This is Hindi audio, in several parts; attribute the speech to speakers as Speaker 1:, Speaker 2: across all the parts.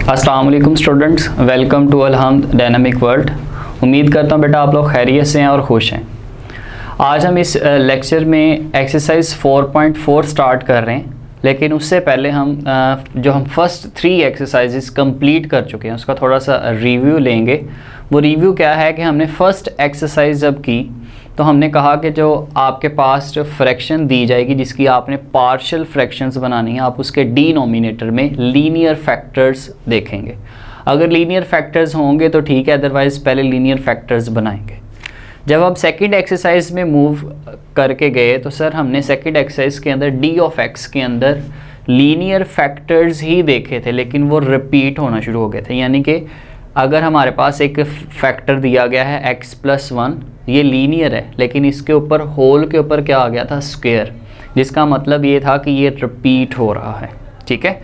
Speaker 1: अस्सलाम वालेकुम students, welcome to Alhamd dynamic world. उम्मीद करता हूँ बेटा आप लोग खैरियत से हैं और खुश हैं। आज हम इस लेक्चर में एक्सरसाइज 4.4 स्टार्ट कर रहे हैं, लेकिन उससे पहले हम फर्स्ट 3 एक्सरसाइजेस कंप्लीट कर चुके हैं उसका थोड़ा सा रिव्यू लेंगे। वो रिव्यू क्या है कि हमने फ़र्स्ट एक्सरसाइज जब की तो हमने कहा कि जो आपके पास जो फ्रैक्शन दी जाएगी जिसकी आपने पार्शियल फ्रैक्शंस बनानी है, आप उसके डिनोमिनेटर में लीनियर फैक्टर्स देखेंगे। अगर लीनियर फैक्टर्स होंगे तो ठीक है, अदरवाइज़ पहले लीनियर फैक्टर्स बनाएंगे। जब हम सेकंड एक्सरसाइज में मूव करके गए तो सर हमने सेकंड एक्सरसाइज के अंदर डी ऑफ एक्स के अंदर लीनियर फैक्टर्स ही देखे थे, लेकिन वो रिपीट होना शुरू हो गए थे। यानी कि अगर हमारे पास एक फैक्टर दिया गया है x+1, ये लीनियर है, लेकिन इसके ऊपर होल के ऊपर क्या आ गया था, स्क्वायर, जिसका मतलब ये था कि ये रिपीट हो रहा है। ठीक है,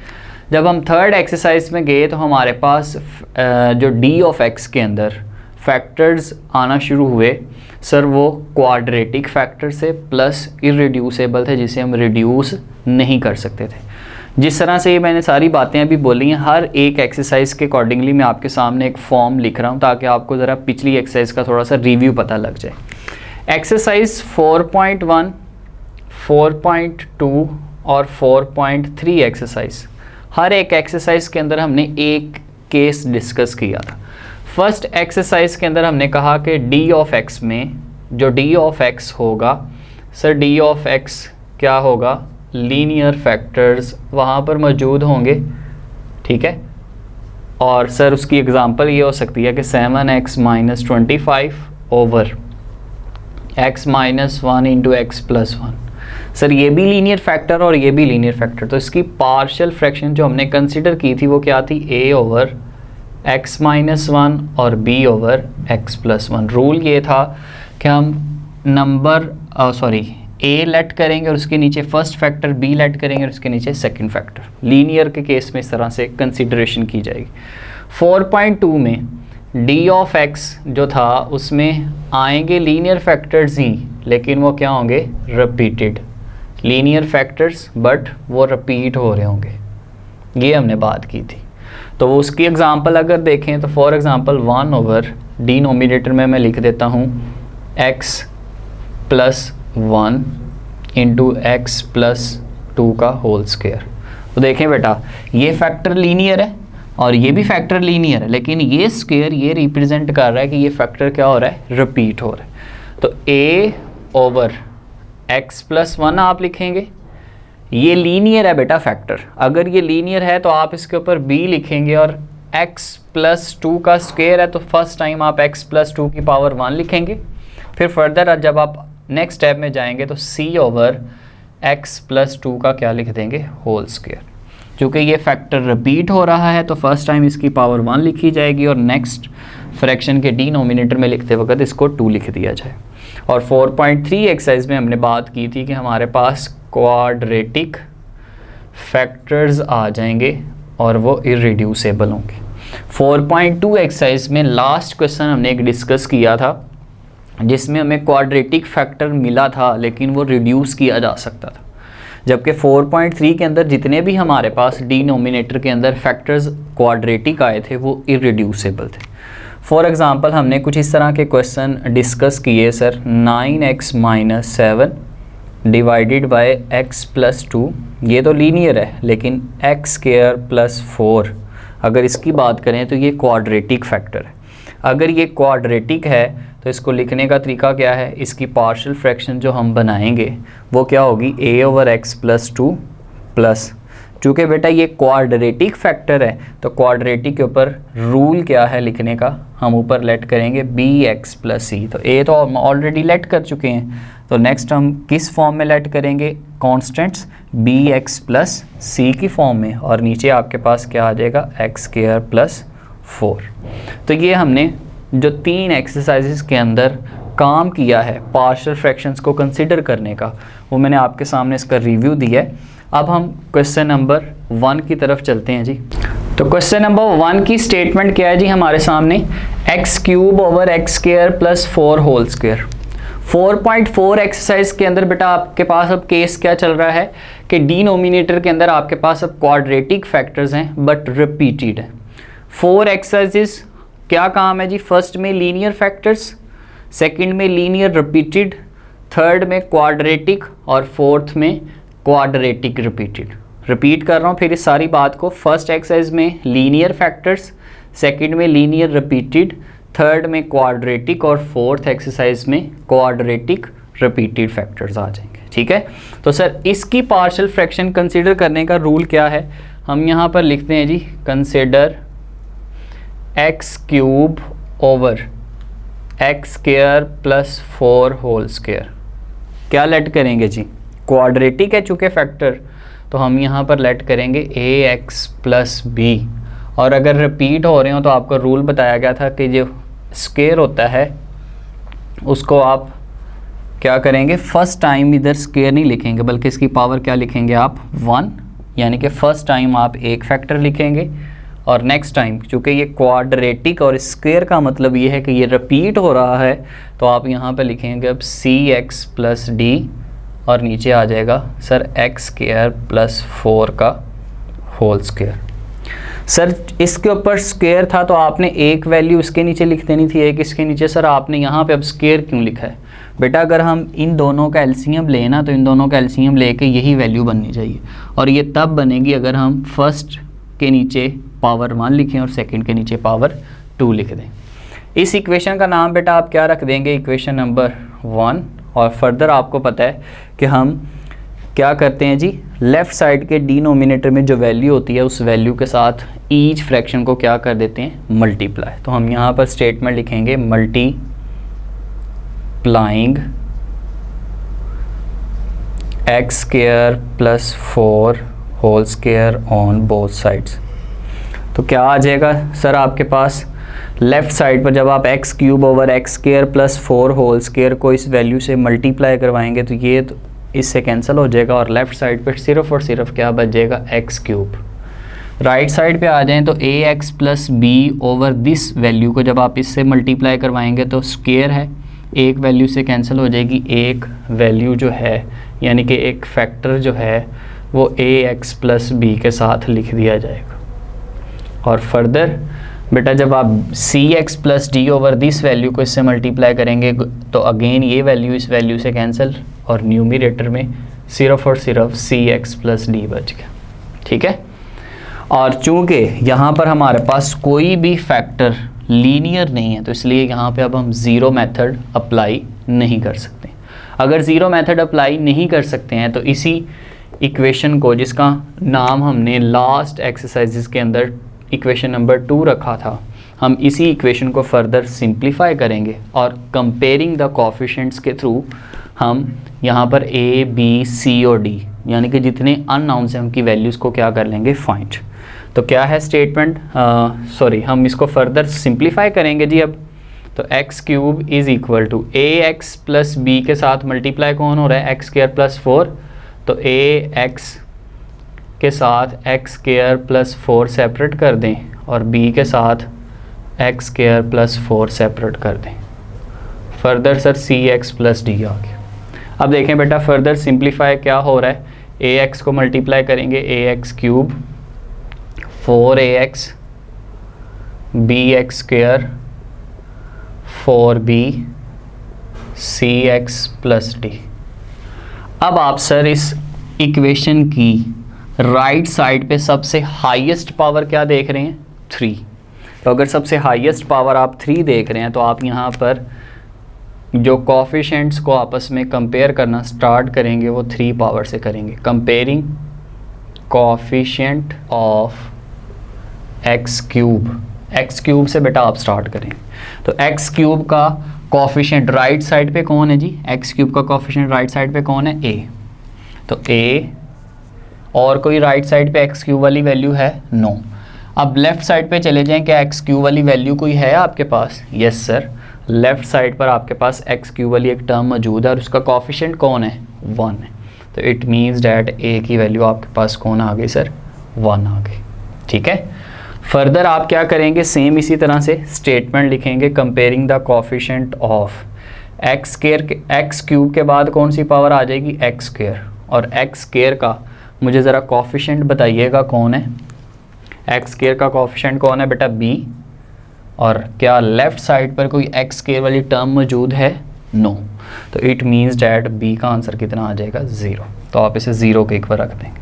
Speaker 1: जब हम थर्ड एक्सरसाइज में गए तो हमारे पास जो डी ऑफ एक्स के अंदर फैक्टर्स आना शुरू हुए सर, वो क्वाड्रेटिक फैक्टर से प्लस इररिड्यूसेबल थे, जिसे हम रिड्यूस नहीं कर सकते थे। जिस तरह से ये मैंने सारी बातें अभी बोली हैं, हर एक एक्सरसाइज के अकॉर्डिंगली मैं आपके सामने एक फॉर्म लिख रहा हूँ ताकि आपको ज़रा पिछली एक्सरसाइज का थोड़ा सा रिव्यू पता लग जाए। एक्सरसाइज 4.1, 4.2 और 4.3 एक्सरसाइज, हर एक एक्सरसाइज के अंदर हमने एक केस डिस्कस किया था। फर्स्ट एक्सरसाइज के अंदर हमने कहा कि डी ऑफ एक्स में जो डी ऑफ एक्स होगा सर, डी ऑफ एक्स क्या होगा, लीनियर फैक्टर्स वहाँ पर मौजूद होंगे। ठीक है, और सर उसकी एग्जांपल ये हो सकती है कि 7x - 25 over x - 1 into x+1। Sir ये भी लीनियर फैक्टर और ये भी लीनियर फैक्टर, तो इसकी पार्शियल फ्रैक्शन जो हमने कंसिडर की थी वो क्या थी, a ओवर x - 1 और b ओवर x+1। रूल ये था कि हम नंबर a लेट करेंगे और उसके नीचे फर्स्ट फैक्टर, b लेट करेंगे और उसके नीचे सेकंड फैक्टर। लीनियर के केस में इस तरह से कंसिडरेशन की जाएगी। 4.2 में d ऑफ x जो था उसमें आएंगे लीनियर फैक्टर्स ही, लेकिन वो क्या होंगे, रिपीटेड लीनियर फैक्टर्स, बट वो रिपीट हो रहे होंगे। ये हमने बात की थी। तो वो उसकी एग्जांपल अगर देखें तो फॉर एग्जांपल 1 ओवर डिनोमिनेटर में मैं लिख देता हूँ x+1 इंटू x+2 का होल स्क्वायर। तो देखें बेटा, ये फैक्टर लीनियर है और ये भी फैक्टर लीनियर है, लेकिन ये स्क्वायर ये रिप्रेजेंट कर रहा है कि ये फैक्टर क्या हो रहा है, रिपीट हो रहा है। तो a ओवर x+1 आप लिखेंगे, ये लीनियर है बेटा फैक्टर। अगर ये लीनियर है तो आप इसके ऊपर b लिखेंगे, और x+2 का स्क्वायर है तो फर्स्ट टाइम आप x+2 की पावर 1 लिखेंगे। फिर फर्दर जब आप नेक्स्ट स्टेप में जाएंगे तो c ओवर x+2 का क्या लिख देंगे, होल स्क्वायर। क्योंकि ये फैक्टर रिपीट हो रहा है तो फर्स्ट टाइम इसकी पावर 1 लिखी जाएगी और नेक्स्ट फ्रैक्शन के डिनोमिनेटर में लिखते वक्त इसको 2 लिख दिया जाए। और 4.3 एक्सरसाइज में हमने बात की थी कि हमारे पास क्वाड्रेटिक फैक्टर्स आ जाएंगे और वो इररिड्यूसेबल होंगे। 4.2 एक्सरसाइज में लास्ट क्वेश्चन हमने एक डिस्कस किया था जिसमें हमें क्वाड्रेटिक फैक्टर मिला था, लेकिन वो रिड्यूस किया जा सकता था, जबकि 4.3 के अंदर जितने भी हमारे पास डिनोमिनेटर के अंदर फैक्टर्स क्वाड्रेटिक आए थे वो इररिड्यूसेबल थे। फॉर एग्जांपल हमने कुछ इस तरह के क्वेश्चन डिस्कस किए sir, 9x - 7 divided by x+2, ये तो लीनियर है, लेकिन x² + 4 अगर इसकी बात करें तो ये क्वाड्रेटिक फैक्टर है। अगर ये क्वाड्रेटिक है तो इसको लिखने का तरीका क्या है, इसकी पार्शियल फ्रैक्शन जो हम बनाएंगे वो क्या होगी, a ओवर x+2 प्लस, चूँकि बेटा ये क्वाड्रेटिक फैक्टर है तो क्वाड्रेटिक के ऊपर रूल क्या है लिखने का, हम ऊपर लेट करेंगे bx + c। तो a तो हम ऑलरेडी लेट कर चुके हैं, तो नेक्स्ट हम किस फॉर्म में लेट करेंगे, कॉन्स्टेंट्स bx + c की फॉर्म में, और नीचे आपके पास क्या आ जाएगा, x² + 4। तो ये हमने जो 3 एक्सरसाइजेस के अंदर काम किया है पार्शियल फ्रैक्शंस को कंसिडर करने का, वो मैंने आपके सामने इसका रिव्यू दिया है। अब हम क्वेश्चन नंबर 1 की तरफ चलते हैं जी। तो क्वेश्चन नंबर 1 की स्टेटमेंट क्या है जी हमारे सामने, x³ over x² + 4 whole square. 4.4 exercise के अंदर बेटा आपके पास अब केस क्या चल रहा है कि डिनोमिनेटर के अंदर आपके पास अब क्वाड्रेटिक फैक्टर्स हैं बट रिपीटेड है। 4 एक्सरसाइजेस क्या काम है जी? फर्स्ट में लीनियर फैक्टर्स, सेकंड में लीनियर रिपीटेड, थर्ड में क्वाड्रेटिक और फोर्थ में क्वाड्रेटिक रिपीटेड। रिपीट कर रहा हूँ फिर इस सारी बात को। फर्स्ट एक्सरसाइज में लीनियर फैक्टर्स, सेकंड में लीनियर रिपीटेड, थर्ड में क्वाड्रेटिक और फोर्थ एक्सरसाइज में क्वाड्रेटिक रिपीटेड फैक्टर्स आ जाएंगे। ठीक है, तो सर इसकी पार्शियल फ्रैक्शन कंसीडर करने का रूल क्या है? हम यहाँ पर लिखते हैं जी consider x cube over x square plus 4 whole square. क्या लेट करेंगे जी? क्वाड्रेटिक है चूँकि फैक्टर, तो हम यहाँ पर लेट करेंगे ए एक्स प्लस बी। और अगर रिपीट हो रहे हो तो आपको रूल बताया गया था कि जो स्क्वायर होता है उसको आप क्या करेंगे, फर्स्ट टाइम इधर स्क्वायर नहीं लिखेंगे बल्कि इसकी पावर क्या लिखेंगे आप? 1, यानी कि फर्स्ट टाइम आप एक फैक्टर लिखेंगे और नेक्स्ट टाइम चूँकि ये क्वाड्रेटिक और स्क्वायर का मतलब ये है कि ये रिपीट हो रहा है, तो आप यहाँ पे लिखेंगे अब सी एक्स प्लस डी और नीचे आ जाएगा सर एक्स स्क्वायर प्लस 4 का होल स्क्वायर। सर इसके ऊपर स्क्वायर था तो आपने एक वैल्यू इसके नीचे लिख देनी थी, एक इसके नीचे। सर आपने यहाँ पे अब स्क्वायर क्यों लिखा है? बेटा अगर हम इन दोनों का एलसीएम लेना तो इन दोनों का एलसीएम लेके यही वैल्यू बननी चाहिए, और ये तब बनेगी अगर हम फर्स्ट के नीचे पावर 1 लिखें और सेकंड के नीचे पावर 2 लिख दें। इस इक्वेशन का नाम बेटा आप क्या रख देंगे? Equation number 1। और फर्दर आपको पता है कि हम क्या करते हैं जी, लेफ़्ट साइड के डिनोमिनेटर में जो वैल्यू होती है उस वैल्यू के साथ ईच फ्रैक्शन को क्या कर देते हैं? मल्टीप्लाई। तो हम यहाँ पर स्टेटमेंट लिखेंगे multiplying x square plus 4 whole square on both sides. तो क्या आ जाएगा सर आपके पास? लेफ़्ट साइड पर जब आप x cube over x square plus 4 whole square को इस वैल्यू से मल्टीप्लाई करवाएंगे तो ये तो इससे कैंसिल हो जाएगा और लेफ़्ट साइड पर सिर्फ और सिर्फ क्या बच जाएगा? X cube. राइट साइड पे आ जाएं तो a x plus b over this value को जब आप इससे मल्टीप्लाई करवाएंगे तो स्क्वायर है, एक वैल्यू से कैंसिल हो जाएगी, एक वैल्यू जो है यानी कि एक फैक्टर जो है वो ए एक्स प्लस बी के साथ लिख दिया जाएगा। और फर्दर बेटा जब आप c x plus d over this value को इससे मल्टीप्लाई करेंगे तो अगेन ये वैल्यू इस वैल्यू से कैंसिल और न्यूमरेटर में सिर्फ और सिर्फ सी एक्स प्लस डी बच गया। ठीक है, और चूँकि यहाँ पर हमारे पास कोई भी फैक्टर लीनियर नहीं है तो इसलिए यहाँ पे अब हम ज़ीरो मेथड अप्लाई नहीं कर सकते। अगर ज़ीरो मेथड अप्लाई नहीं कर सकते हैं तो इसी इक्वेशन को, जिसका नाम हमने लास्ट एक्सरसाइजेस के अंदर इक्वेशन नंबर 2 रखा था, हम इसी इक्वेशन को फर्दर सिंप्लीफाई करेंगे और कंपेयरिंग द कोएफिशिएंट्स के थ्रू हम यहाँ पर ए बी सी और डी यानी कि जितने अननाउन्स हैं उनकी वैल्यूज़ को क्या कर लेंगे? फाइंड। तो क्या है स्टेटमेंट? हम इसको फर्दर सिंप्लीफाई करेंगे जी अब। तो x cube is equal to a x plus b के साथ मल्टीप्लाई कौन हो रहा है? X square plus 4। तो ए एक्स के साथ एक्स स्क्वायर प्लस 4 सेपरेट कर दें और बी के साथ एक्स स्क्वायर प्लस 4 सेपरेट कर दें। फर्दर सर सी एक्स प्लस डी आ गया। अब देखें बेटा फर्दर सिंप्लीफाई क्या हो रहा है? ए एक्स को मल्टीप्लाई करेंगे a x cube 4ax bx square 4b cx plus d. अब आप सर इस इक्वेशन की राइट साइड पे सबसे हाईएस्ट पावर क्या देख रहे हैं? 3। तो अगर सबसे हाईएस्ट पावर आप 3 देख रहे हैं तो आप यहाँ पर जो कोएफिशिएंट्स को आपस में कंपेयर करना स्टार्ट करेंगे वो 3 पावर से करेंगे। Comparing coefficient of x cube से बेटा आप स्टार्ट करें। तो एक्स क्यूब का कोएफिशिएंट राइट साइड पे कौन है जी? एक्स क्यूब का कोएफिशिएंट राइट साइड पे कौन है? ए। तो ए और कोई राइट साइड पे एक्स क्यूब वाली वैल्यू है? नो। अब लेफ्ट साइड पे चले जाएं, क्या एक्स क्यूब वाली वैल्यू कोई है आपके पास? यस सर, लेफ्ट साइड पर आपके पास एक्स क्यूब वाली एक टर्म मौजूद है और उसका कोएफिशिएंट कौन है? 1 है। तो इट मीन्स डैट ए की वैल्यू आपके पास कौन आ गई सर? 1 आ गई। ठीक है, फर्दर आप क्या करेंगे? सेम इसी तरह से स्टेटमेंट लिखेंगे comparing the coefficient of x cube के बाद कौन सी पावर आ जाएगी? X square. और एक्स स्क्वायर का मुझे ज़रा कोएफिशिएंट बताइएगा कौन है? एक्स स्केयर का कोफिशिएंट कौन है बेटा, b। और क्या लेफ्ट साइड पर कोई एक्स स्केयर वाली टर्म मौजूद है, नो। तो इट मीन्स डैट b का आंसर कितना आ जाएगा, 0। तो आप इसे 0 के एक पर रख देंगे।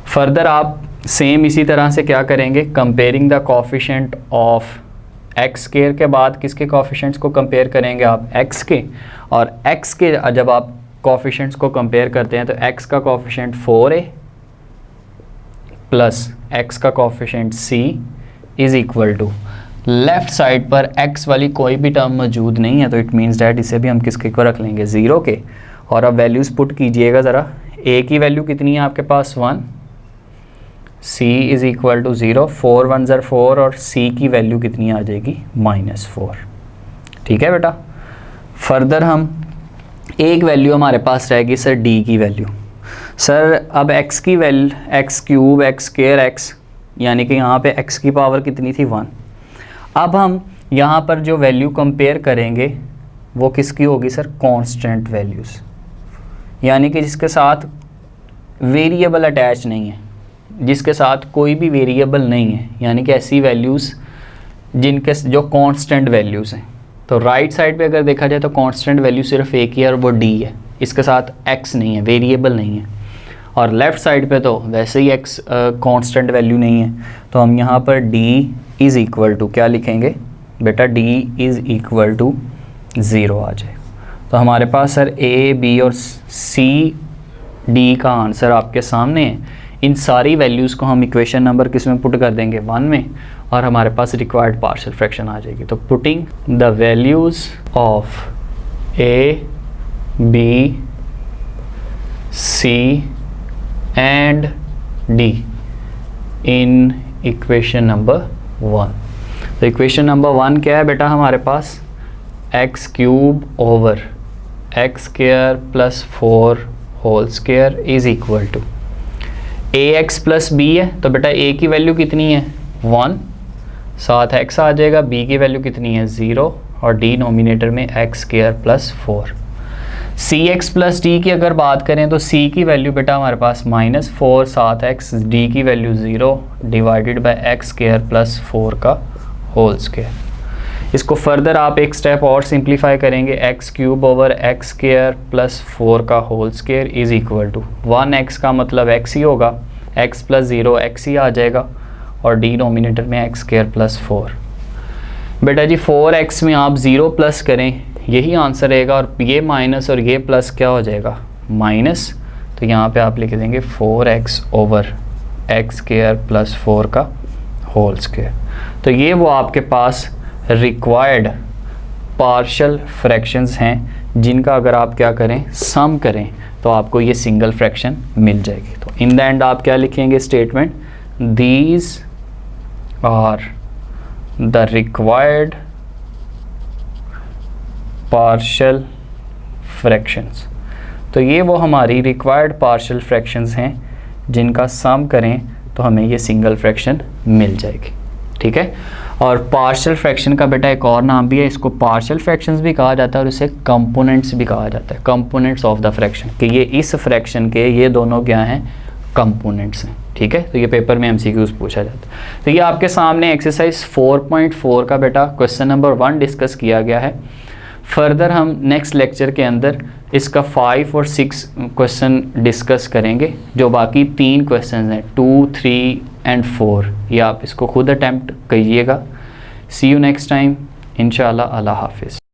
Speaker 1: फर्दर आप सेम इसी तरह से क्या करेंगे, comparing the coefficient of x square के बाद किसके कोफिशिएंट्स को कंपेयर करेंगे आप, x के। और x के जब आप कोफिशिएंट्स को कंपेयर करते हैं तो x का कोफिशिएंट 4a प्लस x का coefficient c is equal to, left side पर x वाली कोई भी टर्म मौजूद नहीं है, तो इट मीन्स डैट इसे भी हम किसके को रख लेंगे, 0 के। और अब वैल्यूज़ पुट कीजिएगा ज़रा, a की वैल्यू कितनी है आपके पास, 1, c इज़ इक्वल टू 0, 4 1 ज़र 4, और c की वैल्यू कितनी आ जाएगी, -4। ठीक है बेटा। फर्दर हम एक वैल्यू हमारे पास रहेगी सर d की वैल्यू। सर अब x की value, x cube, x square, x, यानी कि यहाँ पे x की पावर कितनी थी, 1। अब हम यहाँ पर जो वैल्यू कंपेयर करेंगे वो किसकी होगी सर, कांस्टेंट वैल्यूज़, यानी कि जिसके साथ वेरिएबल अटैच नहीं है, जिसके साथ कोई भी वेरिएबल नहीं है, यानी कि ऐसी वैल्यूज़ जिनके जो कांस्टेंट वैल्यूज़ हैं। तो राइट साइड पे अगर देखा जाए तो कांस्टेंट वैल्यू सिर्फ एक ही है और वो d है, इसके साथ x नहीं है, वेरिएबल नहीं है। और लेफ़्ट साइड पे तो वैसे ही x कांस्टेंट वैल्यू नहीं है, तो हम यहाँ पर d इज़ इक्वल टू क्या लिखेंगे बेटा, d इज़ इक्वल टू 0 आ जाए। तो हमारे पास सर a, b और c, d का आंसर आपके सामने है। इन सारी वैल्यूज़ को हम इक्वेशन नंबर किस में पुट कर देंगे, 1 में, और हमारे पास रिक्वायर्ड पार्शियल फ्रैक्शन आ जाएगी। तो putting the values of a, b, c and d in equation number 1। तो इक्वेशन नंबर 1 क्या है बेटा हमारे पास, x cube over x square plus 4 whole square is equal to ax plus b है, तो बेटा a की वैल्यू कितनी है, 1, साथ x आ जाएगा, b की वैल्यू कितनी है, 0, और d नोमिनेटर में x square plus 4। cx plus d की अगर बात करें तो c की वैल्यू बेटा हमारे पास -4, साथ x, d की value 0 divided by x square plus 4 का होल स्क्वायर। इसको फर्दर आप एक स्टेप और सिंप्लीफाई करेंगे, x cube over x square plus 4 का whole square is equal to 1x का मतलब x ही होगा, x प्लस 0 x ही आ जाएगा, और d नोमिनेटर में एक्स स्क्वायर प्लस 4। बेटा जी 4x में आप 0 प्लस करें, यही आंसर रहेगा, और ये माइनस और ये प्लस क्या हो जाएगा, माइनस। तो यहाँ पे आप लिख देंगे 4x over x square plus 4 का होल स्क्वायर। तो ये वो आपके पास रिक्वायर्ड पार्शियल फ्रैक्शंस हैं जिनका अगर आप क्या करें, सम करें, तो आपको ये सिंगल फ्रैक्शन मिल जाएगी। तो इन द एंड आप क्या लिखेंगे statement, these are the required partial fractions. तो ये वो हमारी रिक्वायर्ड पार्शियल फ्रैक्शंस हैं जिनका सम करें तो हमें ये सिंगल फ्रैक्शन मिल जाएगी। ठीक है। और पार्शियल फ्रैक्शन का बेटा एक और नाम भी है, इसको पार्शियल फ्रैक्शंस भी कहा जाता है और इसे कंपोनेंट्स भी कहा जाता है, कंपोनेंट्स ऑफ द फ्रैक्शन, कि ये इस फ्रैक्शन के ये दोनों क्या हैं, कंपोनेंट्स हैं। ठीक है। तो ये पेपर में एमसीक्यूज पूछा जाता है। तो ये आपके सामने एक्सरसाइज 4.4 का बेटा क्वेश्चन नंबर 1 डिस्कस किया गया है। फर्दर हम नेक्स्ट लेक्चर के अंदर इसका 5 और 6 क्वेश्चन डिस्कस करेंगे। जो बाकी 3 क्वेश्चन हैं 2, 3 एंड 4, ये आप इसको खुद अटैम्प्ट कीजिएगा। सी यू नेक्स्ट टाइम इंशाल्लाह। अल्लाह हाफिज़।